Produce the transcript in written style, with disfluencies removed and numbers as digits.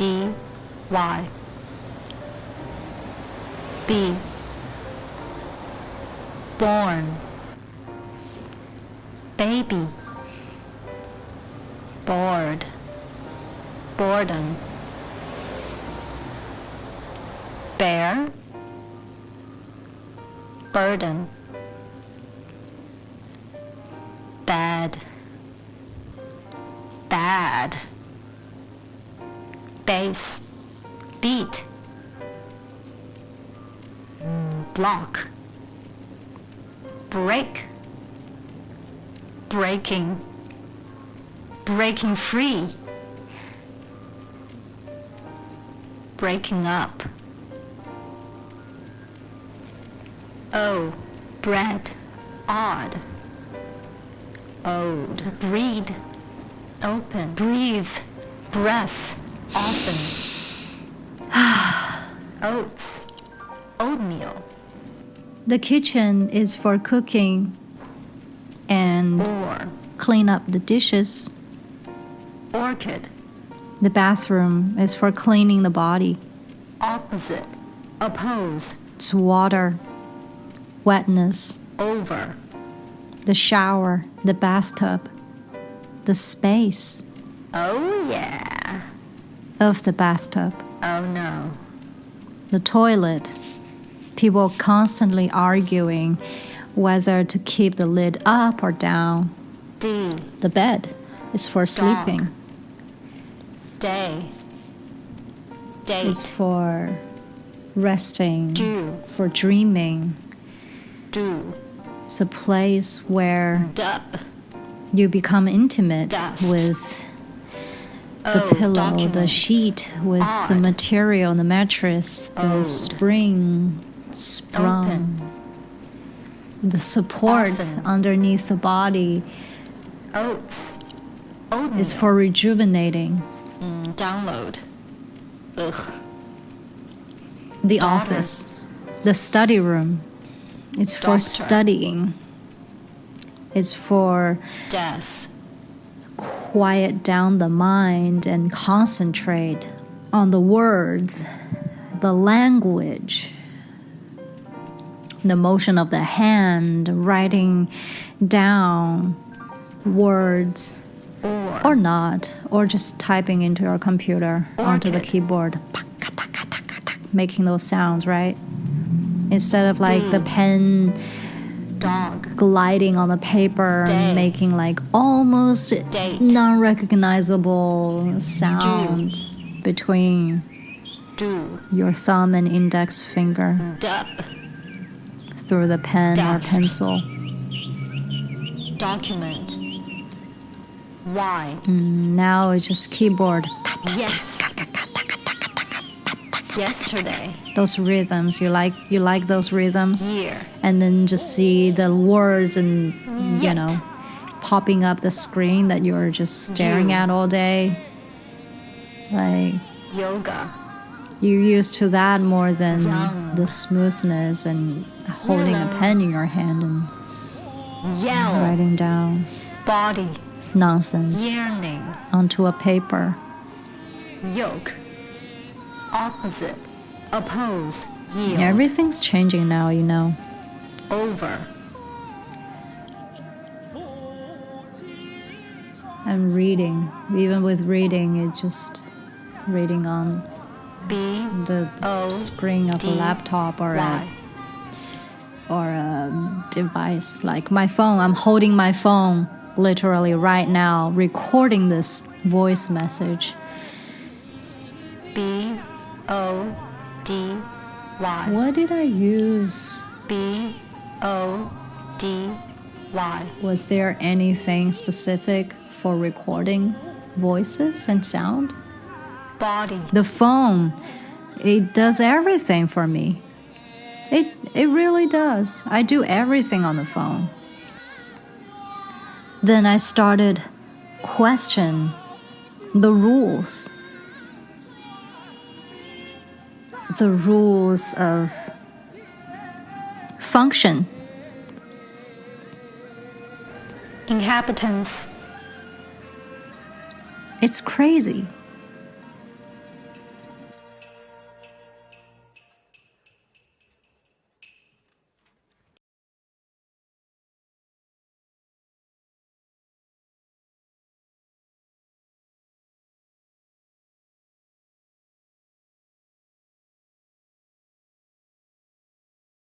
B-O-D-Y. B. Born. Baby. Bored. Boredom. Bear. Burden. Bad. Bad. Base. Beat. Block. Break. Breaking. Breaking free. Breaking up. O. Bread. Odd. Ode. Breed. Open. Breathe. Breath. Often. Oats. Oatmeal. The kitchen is for cooking and Or. clean up the dishes. Orchid. The bathroom is for cleaning the body. Opposite. Oppose. It's water, wetness, Over. the shower, the bathtub, the space Oh yeah. of the bathtub, Oh no. the toilet. People constantly arguing whether to keep the lid up or down. D. The bed is for sleeping. Day. It's Date. for resting, Do. for dreaming. Do. It's a place where Dup. you become intimate Dust. with the O. pillow, Document. the sheet, with the Odd. material, the mattress, the Ode. sprung, the support Often. underneath the body Oats. Oatmeal. is for rejuvenating. Download. Ugh. The Daughter. office, the study room, it's for Doctor. studying. It's for Death. quiet down the mind and concentrate on the words, the language, the motion of the hand, writing down words or not, or just typing into your computer onto the Orchid. keyboard, making those sounds, right? Instead of like the pen Dog. gliding on the paper, Day. making like almost Date. non-recognizable sound between Do. your thumb and index finger Dup. through the pen or Dust. pencil. Document. Y. Now it's just keyboard. Yes. Yesterday. Those rhythms, you like those rhythms, Year. and then just see the words and you Yet. know popping up the screen that you're just staring You. at all day. Like Yoga. you're used to that more than Young. the smoothness and holding a Yellow. pen in your hand and Yell. writing down Body. nonsense Yearning. onto a paper. Yoke. Opposite. Oppose. Yield. Everything's changing now, you know. Over. And reading, even with reading, it's just reading on B. the O. screen of a D. laptop or Y. a device like my phone. I'm holding my phone literally right now, recording this voice message. B. O. D. Y. What did I use? B. O. D. Y. Was there anything specific for recording voices and sound? Body. The phone, it does everything for me. It really does. I do everything on the phone. Then I started question the rules. The rules of function. Inhabitants. It's crazy.